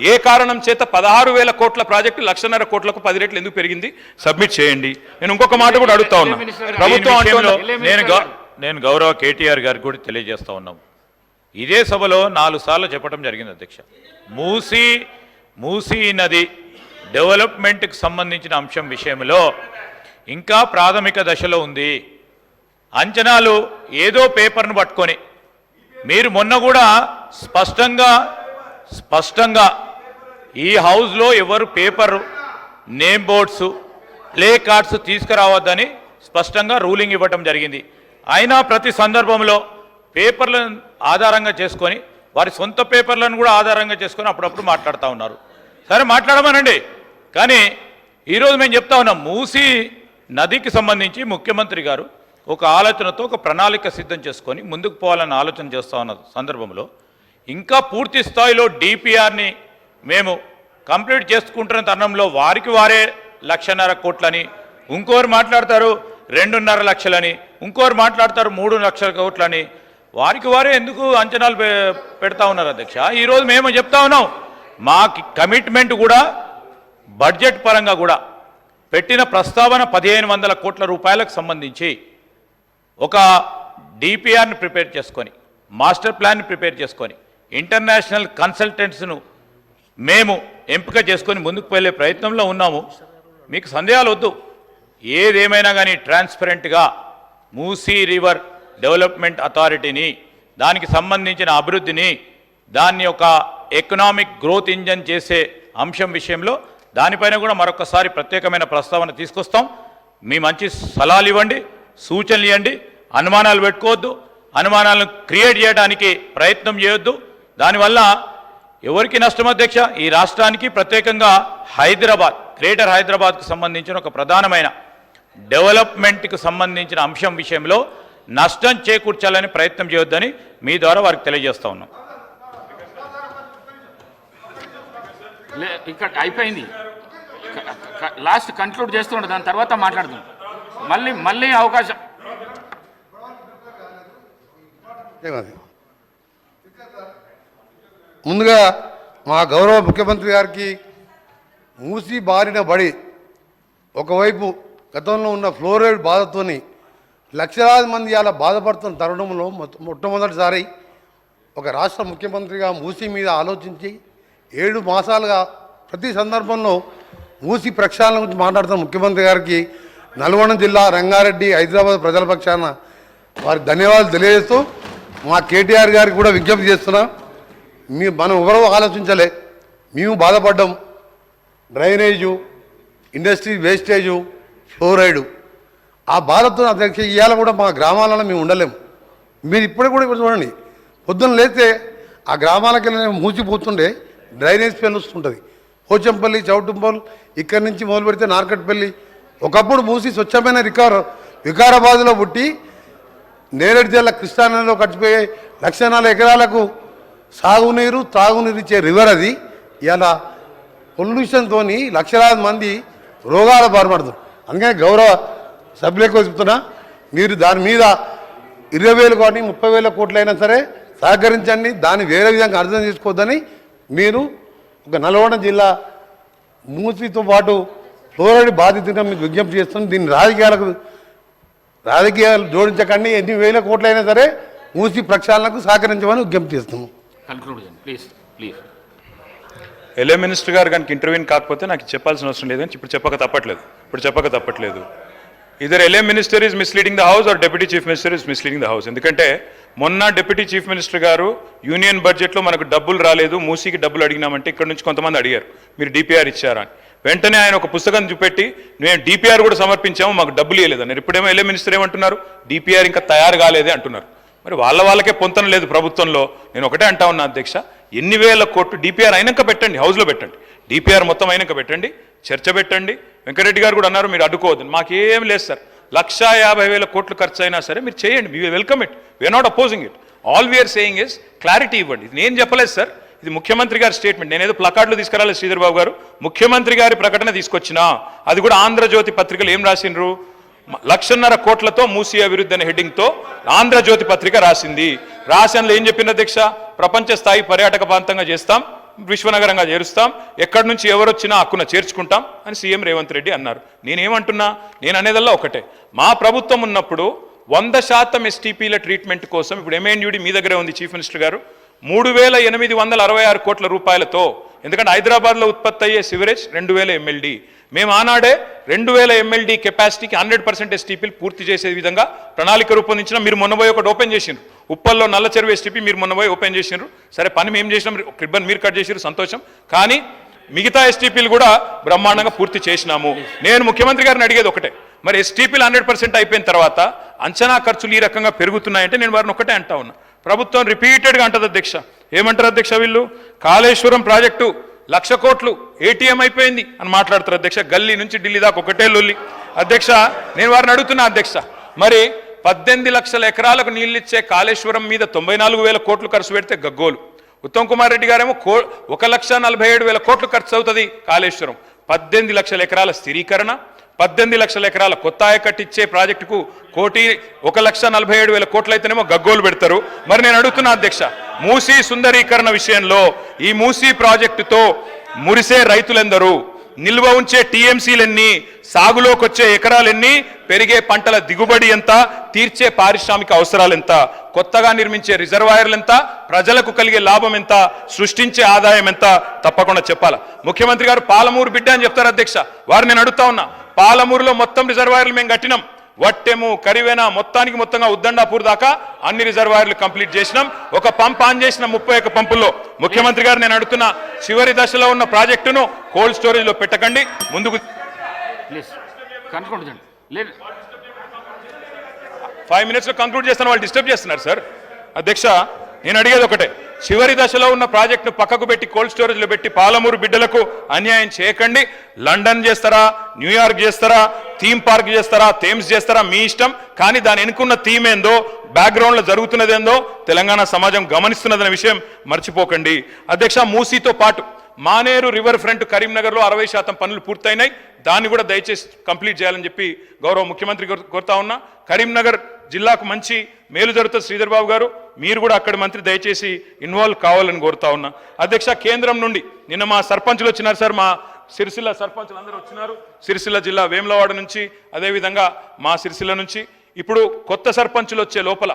ఏ కారణం చేత 16,000 కోట్ల ప్రాజెక్టు 1,50,000 కోట్లకు 10 రెట్లు ఎందుకు పెరిగింది, సబ్మిట్ చేయండి. నేను ఇంకొక మాట కూడా అడుగుతా ఉన్నా, ప్రభుత్వం నేను గౌరవ కేటీఆర్ గారికి కూడా తెలియజేస్తా ఉన్నాం. ఇదే సభలో 4 సార్లు చెప్పడం జరిగింది అధ్యక్ష. మూసీ నది డెవలప్మెంట్కి సంబంధించిన అంశం విషయంలో ఇంకా ప్రాథమిక దశలో ఉంది. అంచనాలు ఏదో పేపర్ను పట్టుకొని మీరు మొన్న కూడా స్పష్టంగా ఈ హౌస్లో ఎవరు paper name boards placards తీసుకురావద్దని స్పష్టంగా రూలింగ్ ఇవ్వటం జరిగింది. అయినా ప్రతి సందర్భంలో పేపర్లను ఆధారంగా చేసుకొని వారి సొంత పేపర్లను కూడా ఆధారంగా చేసుకొని అప్పుడప్పుడు మాట్లాడుతూ ఉన్నారు. సరే మాట్లాడమనండి, కానీ ఈరోజు మేము చెప్తా ఉన్నాం మూసీ నదికి సంబంధించి ముఖ్యమంత్రి గారు ఒక ఆలోచనతో ఒక ప్రణాళిక సిద్ధం చేసుకొని ముందుకు పోవాలని ఆలోచన చేస్తూ ఉన్న సందర్భంలో ఇంకా పూర్తి స్థాయిలో డిపిఆర్ని మేము కంప్లీట్ చేసుకుంటున్న తరుణంలో వారికి వారే 1.5 కోట్లని, ఇంకోరు మాట్లాడతారు 2.5 లక్షలని, ఇంకోరు మాట్లాడతారు 3 లక్షల కోట్లని, వారికి వారే ఎందుకు అంచనాలు పెడతా ఉన్నారు అధ్యక్ష? ఈరోజు మేము చెప్తా ఉన్నాం మా కమిట్మెంట్ కూడా బడ్జెట్ పరంగా కూడా పెట్టిన ప్రస్తావన 1500 కోట్ల రూపాయలకు సంబంధించి ఒక డిపిఆర్ని ప్రిపేర్ చేసుకొని మాస్టర్ ప్లాన్ని ప్రిపేర్ చేసుకొని ఇంటర్నేషనల్ కన్సల్టెంట్స్ను మేము ఎంపిక చేసుకొని ముందుకు వెళ్ళే ప్రయత్నంలో ఉన్నాము. మీకు సందేహాలు వద్దు, ఏదేమైనా కానీ ట్రాన్స్పరెంట్గా మూసీ రివర్ డెవలప్మెంట్ అథారిటీని, దానికి సంబంధించిన అభివృద్ధిని, దాన్ని ఒక ఎకనామిక్ గ్రోత్ ఇంజన్ చేసే అంశం విషయంలో దానిపైన కూడా మరొకసారి ప్రత్యేకమైన ప్రస్తావన తీసుకొస్తాం. మీ మంచి సలహాలు ఇవ్వండి, సూచనలు ఇవ్వండి, అనుమానాలు పెట్టుకోవద్దు, అనుమానాలను క్రియేట్ చేయడానికి ప్రయత్నం చేయొద్దు. దానివల్ల ఎవరికి నష్టం అధ్యక్ష? ఈ రాష్ట్రానికి ప్రత్యేకంగా గ్రేటర్ హైదరాబాద్కు సంబంధించిన ఒక ప్రధానమైన డెవలప్మెంట్కి సంబంధించిన అంశం విషయంలో నష్టం చేకూర్చాలని ప్రయత్నం చేయొద్దని మీ ద్వారా వారికి తెలియజేస్తా ఉన్నాం. ఇక్కడ అయిపోయింది, లాస్ట్ కంక్లూడ్ చేస్తుండే, దాని తర్వాత మాట్లాడుతాం. మళ్ళీ అవకాశం. ముందుగా మా గౌరవ ముఖ్యమంత్రి గారికి మూసి బారిన పడి ఒకవైపు గతంలో ఉన్న ఫ్లోరైడ్ బాధతోని లక్షలాది మంది అలా బాధపడుతున్న తరుణంలో మొట్టమొదటిసారి ఒక రాష్ట్ర ముఖ్యమంత్రిగా మూసి మీద ఆలోచించి 7 మాసాలుగా ప్రతి సందర్భంలో మూసి ప్రక్షాళన గురించి మాట్లాడుతున్న ముఖ్యమంత్రి గారికి నల్గొండ జిల్లా, రంగారెడ్డి, హైదరాబాద్ ప్రజల పక్షాన వారికి ధన్యవాదాలు తెలియజేస్తూ మా కేటీఆర్ గారికి కూడా విజ్ఞప్తి చేస్తున్నాం. మనం ఎవరో ఆలోచించలే, మేము బాధపడ్డాం. డ్రైనేజు, ఇండస్ట్రీ వేస్టేజు, ఫ్లోరైడు, ఆ బాధతో అధ్యక్ష ఇవాళ కూడా మా గ్రామాలలో మేము ఉండలేము. మీరు ఇప్పటికి కూడా చూడండి, పొద్దున్న లేస్తే ఆ గ్రామాలకి మూసిపోతుండే డ్రైనేజ్ స్మెల్ వస్తుంటుంది. పోచంపల్లి, చౌటుంపల్, ఇక్కడి నుంచి మొదలు పెడితే నార్కట్పల్లి. ఒకప్పుడు మూసి స్వచ్ఛమైన వికారాబాద్లో పుట్టి నేరేడు జిల్లా కృష్ణానదిలో కట్టిపోయే 1,4 ఎకరాలకు సాగునీరు, తాగునీరు ఇచ్చే రివర్ అది. ఇలా పొల్యూషన్తో లక్షలాది మంది రోగాల బారిపడుతుంది. అందుకని గౌరవ సభ్యులకు చెప్తున్నా, మీరు దాని మీద 20,000 కోట్లు 30,000 కోట్లైనా సరే సహకరించండి. దాన్ని వేరే విధంగా అర్థం చేసుకోవద్దని మీరు ఒక నల్గొండ జిల్లా మూసితో పాటు ఫ్లోరైడ్ బాధితుగా మీకు విజ్ఞప్తి చేస్తున్నాం. దీన్ని రాజకీయాలు జోడించకండి. ఎన్ని వేల కోట్లైనా సరే మూసి ప్రక్షాళనకు సహకరించమని విజ్ఞప్తి చేస్తున్నాం. ప్లీజ్. ఎల్ఏ మినిస్టర్ గారు కనుక ఇంటర్వ్యూని కాకపోతే నాకు చెప్పాల్సిన అవసరం లేదని ఇప్పుడు చెప్పక తప్పట్లేదు. Either LA minister is misleading the house or deputy chief minister is misleading the house. ఎందుకంటే మొన్న డిప్యూటీ చీఫ్ మినిస్టర్ గారు యూనియన్ బడ్జెట్లో మనకు డబ్బులు రాలేదు, మూసీకి డబ్బులు అడిగినామంటే ఇక్కడ నుంచి కొంతమంది అడిగారు మీరు డిపిఆర్ ఇచ్చారా అని. వెంటనే ఆయన ఒక పుస్తకం చూపెట్టి మేము డిపిఆర్ కూడా సమర్పించాము, మాకు డబ్బులు ఇవ్వలేదన్నారు. ఇప్పుడేమో ఎల్ఏ మినిస్టర్ ఏమంటున్నారు, డిపిఆర్ ఇంకా తయారు కాలేదే అంటున్నారు. మరి వాళ్ళకే పొంతన లేదు ప్రభుత్వంలో. నేను ఒకటే అంటా ఉన్నా అధ్యక్ష, ఎన్ని వేల కోట్లు డిపిఆర్ అయినాక పెట్టండి, హౌస్లో పెట్టండి, డిపిఆర్ మొత్తం అయినాక పెట్టండి, చర్చ పెట్టండి. వెంకరెడ్డి గారు కూడా అన్నారు మీరు అడ్డుకోవద్దు. మాకేం లేదు సార్, 1,50,000 కోట్లు ఖర్చు అయినా సరే మీరు చేయండి, we welcome it, we're not opposing it. All we're saying is clarity ఇవ్వండి. ఇది నేను చెప్పలేదు సార్, ఇది ముఖ్యమంత్రి గారి స్టేట్మెంట్. నేనేదో ప్లకార్డులు తీసుకురాలేదు శ్రీధర్ బాబు గారు, ముఖ్యమంత్రి గారి ప్రకటన తీసుకొచ్చినా. అది కూడా ఆంధ్రజ్యోతి పత్రికలు ఏం రాసిండ్రు, 1,50,000 కోట్లతో మూసీ అభివృద్ధి అనే హెడ్డింగ్తో ఆంధ్రజ్యోతి పత్రిక రాసింది. రాసినలో ఏం చెప్పింది అధ్యక్ష, ప్రపంచ స్థాయి పర్యాటక ప్రాంతంగా చేస్తాం, విశ్వనగరంగా చేరుస్తాం, ఎక్కడి నుంచి ఎవరొచ్చినా హక్కున చేర్చుకుంటాం అని సీఎం రేవంత్ రెడ్డి అన్నారు. నేనేమంటున్నా, నేను అనేదల్లా ఒకటే, మా ప్రభుత్వం ఉన్నప్పుడు 100% ఎస్టీపీల ట్రీట్మెంట్ కోసం ఇప్పుడు MNUD మీ దగ్గరే ఉంది చీఫ్ మినిస్టర్ గారు 3,866 కోట్ల రూపాయలతో, ఎందుకంటే హైదరాబాద్లో ఉత్పత్తి అయ్యే సివరేజ్ 2,000 MLD, మేము ఆనాడే 2,000 MLD కెపాసిటీకి 100% ఎస్టీపీలు పూర్తి చేసే విధంగా ప్రణాళిక రూపొందించిన. మీరు మొన్న పోయి ఒకటి ఓపెన్ చేసిండ్రు, ఉప్పల్లో నల్ల చెరువు ఎస్టీపీ మీరు మొన్న పోయి ఓపెన్ చేసిండ్రు. సరే పని మేము చేసినాం, రిబ్బన్ మీరు కట్ చేసినారు, సంతోషం. కానీ మిగతా ఎస్టీపీలు కూడా బ్రహ్మాండంగా పూర్తి చేసినాము. నేను ముఖ్యమంత్రి గారిని అడిగేది ఒకటే, మరి ఎస్టీపీలు 100% అయిపోయిన తర్వాత అంచనా ఖర్చులు ఈ రకంగా పెరుగుతున్నాయంటే నేను వారిని ఒకటే అంటా ఉన్నా, ప్రభుత్వం రిపీటెడ్గా అంటది అధ్యక్ష. ఏమంటారు అధ్యక్ష వీళ్ళు? కాళేశ్వరం ప్రాజెక్టు 1,00,000 కోట్లు ATM అయిపోయింది అని మాట్లాడతారు అధ్యక్ష. గల్లీ నుంచి ఢిల్లీ దాకా ఒకటే లొల్లి అధ్యక్ష. నేను వారిని అడుగుతున్నా అధ్యక్ష, మరి 18 లక్షల ఎకరాలకు నీళ్ళిచ్చే కాళేశ్వరం మీద 94,000 కోట్లు ఖర్చు పెడితే గగ్గోలు. ఉత్తమ్ కుమార్ రెడ్డి గారేమో 1,47,000 కోట్లు ఖర్చు అవుతుంది కాళేశ్వరం. 18 లక్షల ఎకరాల స్థిరీకరణ, 18 లక్షల ఎకరాల కొత్త ఆయకట్టిచ్చే ప్రాజెక్టుకు 1,47,000 కోట్లు అయితేనేమో గగ్గోలు పెడతారు. మరి నేను అడుగుతున్నా అధ్యక్ష, మూసీ సుందరీకరణ విషయంలో ఈ మూసీ ప్రాజెక్టుతో మురిసే రైతులెందరూ, నిల్వ ఉంచే TMCలెన్ని, సాగులోకి వచ్చే ఎకరాలెన్ని, పెరిగే పంటల దిగుబడి ఎంత, తీర్చే పారిశ్రామిక అవసరాలు ఎంత, కొత్తగా నిర్మించే రిజర్వాయర్లు ఎంత, ప్రజలకు కలిగే లాభం ఎంత, సృష్టించే ఆదాయం ఎంత, తప్పకుండా చెప్పాలా. ముఖ్యమంత్రి గారు పాలమూరు బిడ్డ అని చెప్తారు అధ్యక్ష. వారు నేను అడుగుతా ఉన్నా, పాలమూరులో మొత్తం రిజర్వాయర్లు మేము కట్టినాం, వట్టెము కరివేనా మొత్తంగా ఉద్దండాపూర్ దాకా అన్ని రిజర్వాయర్లు కంప్లీట్ చేసినాం. ఒక పంప్ ఆన్ చేసిన 31 పంపుల్లో. ముఖ్యమంత్రి గారు నేను అడుగుతున్నా, చివరి దశలో ఉన్న ప్రాజెక్టును కోల్డ్ స్టోరేజ్ లో పెట్టకండి, ముందుకు 5 minutes లో కంక్లూడ్ చేస్తాను, వాళ్ళు డిస్టర్బ్ చేస్తున్నారు సార్. అధ్యక్ష నేను అడిగేది ఒకటే, చివరి దశలో ఉన్న ప్రాజెక్టును పక్కకు పెట్టి కోల్డ్ స్టోరేజ్లో పెట్టి పాలమూరు బిడ్డలకు అన్యాయం చేయకండి. లండన్ చేస్తారా, న్యూయార్క్ చేస్తారా, థీమ్ పార్క్ చేస్తారా, థేమ్స్ చేస్తారా, మీ ఇష్టం. కానీ దాని వెనుకున్న థీమ్ ఏందో, బ్యాక్గ్రౌండ్లో జరుగుతున్నది ఏందో తెలంగాణ సమాజం గమనిస్తున్నదనే విషయం మర్చిపోకండి. అధ్యక్ష మూసీతో పాటు మానేరు రివర్ ఫ్రంట్ కరీంనగర్లో 60% పనులు పూర్తయినాయి, దాన్ని కూడా దయచేసి కంప్లీట్ చేయాలని చెప్పి గౌరవ ముఖ్యమంత్రి కోరుతా ఉన్నా. కరీంనగర్ జిల్లాకు మంచి మేలు జరుగుతుంది శ్రీధర్ బాబు గారు, మీరు కూడా అక్కడి మంత్రి దయచేసి ఇన్వాల్వ్ కావాలని కోరుతా ఉన్నా. అధ్యక్ష కేంద్రం నుండి నిన్న మా సర్పంచులు వచ్చినారు సార్, మా సిరిసిల్ల సర్పంచులు అందరూ వచ్చినారు, సిరిసిల్ల జిల్లా వేములవాడ నుంచి, అదేవిధంగా మా సిరిసిల్ల నుంచి. ఇప్పుడు కొత్త సర్పంచులు వచ్చే లోపల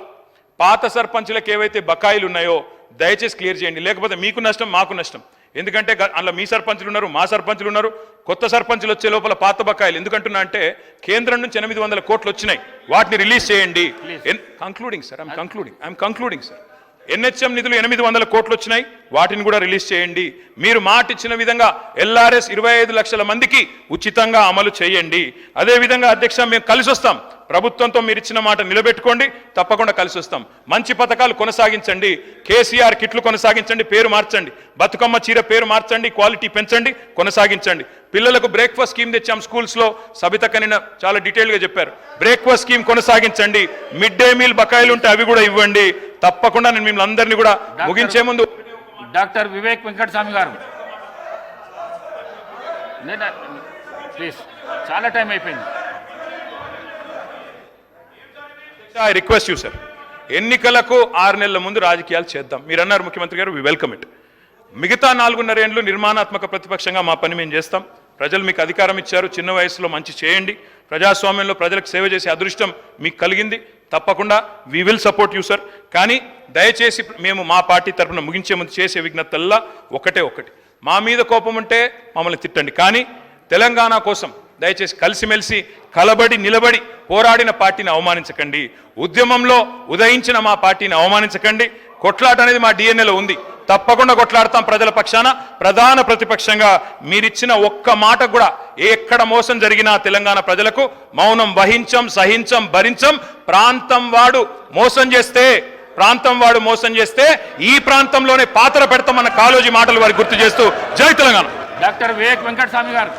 పాత సర్పంచులకు ఏవైతే బకాయిలు ఉన్నాయో దయచేసి క్లియర్ చేయండి, లేకపోతే మీకు నష్టం మాకు నష్టం. ఎందుకంటే అందులో మీ సర్పంచులు ఉన్నారు, మా సర్పంచులు ఉన్నారు. కొత్త సర్పంచులు వచ్చే లోపల పాత బకాయిలు ఎందుకంటున్నా అంటే కేంద్రం నుంచి 800 కోట్లు వచ్చినాయి, వాటిని రిలీజ్ చేయండి. Concluding sir, I'm concluding sir. NHM నిధులు 800 కోట్లు వచ్చినాయి, వాటిని కూడా రిలీజ్ చేయండి. మీరు మాట ఇచ్చిన విధంగా LRS 25 లక్షల మందికి ఉచితంగా అమలు చేయండి. అదేవిధంగా అధ్యక్ష మేము కలిసి వస్తాం, ప్రభుత్వంతో మీరు ఇచ్చిన మాట నిలబెట్టుకోండి, తప్పకుండా కలిసి వస్తాం. మంచి పథకాలు కొనసాగించండి, KCR కిట్లు కొనసాగించండి, పేరు మార్చండి, బతుకమ్మ చీర పేరు మార్చండి, క్వాలిటీ పెంచండి, కొనసాగించండి. పిల్లలకు బ్రేక్ఫాస్ట్ స్కీమ్ తెచ్చాం స్కూల్స్లో, సబితక్క నిన్న చాలా డీటెయిల్గా చెప్పారు. బ్రేక్ఫాస్ట్ స్కీమ్ కొనసాగించండి, మిడ్ డే మీల్ బకాయిలు ఉంటే అవి కూడా ఇవ్వండి. తప్పకుండా నేను మిమ్మల్ని అందరినీ కూడా ముగించే ముందు డాక్టర్ వివేక్ వెంకటస్వామి గారు ప్లీజ్, చాలా టైం అయిపోయింది. ఐ రిక్వెస్ట్ యూ సార్, ఎన్నికలకు 6 నెలల ముందు రాజకీయాలు చేద్దాం. మీరు అన్నారు ముఖ్యమంత్రి గారు, వి వెల్కమ్ ఇట్. మిగతా 4.5 ఏళ్ళు నిర్మాణాత్మక ప్రతిపక్షంగా మా పని మేము చేస్తాం. ప్రజలు మీకు అధికారం ఇచ్చారు, చిన్న వయసులో మంచి చేయండి, ప్రజాస్వామ్యంలో ప్రజలకు సేవ చేసే అదృష్టం మీకు కలిగింది, తప్పకుండా we will support you sir. కానీ దయచేసి మేము మా పార్టీ తరఫున ముగించే ముందు చేసే విజ్ఞతల్లా ఒకటి, మా మీద కోపం ఉంటే మమ్మల్ని తిట్టండి, కానీ తెలంగాణ కోసం దయచేసి కలిసిమెలిసి కలబడి నిలబడి పోరాడిన పార్టీని అవమానించకండి, ఉద్యమంలో ఉదయించిన మా పార్టీని అవమానించకండి. కొట్లాట అనేది మా DNAలో ఉంది, తప్పకుండా కొట్లాడతాం ప్రజల పక్షాన. ప్రధాన ప్రతిపక్షంగా మీరిచ్చిన ఒక్క మాట కూడా ఎక్కడ మోసం జరిగినా తెలంగాణ ప్రజలకు మౌనం వహించం, సహించం, భరించం. ప్రాంతం వాడు మోసం చేస్తే ఈ ప్రాంతంలోనే పాత్ర పెడతామన్న కాళోజీ మాటలు వారికి గుర్తు చేస్తూ జై తెలంగాణ. డాక్టర్ వివేక్ వెంకటస్వామి గారు.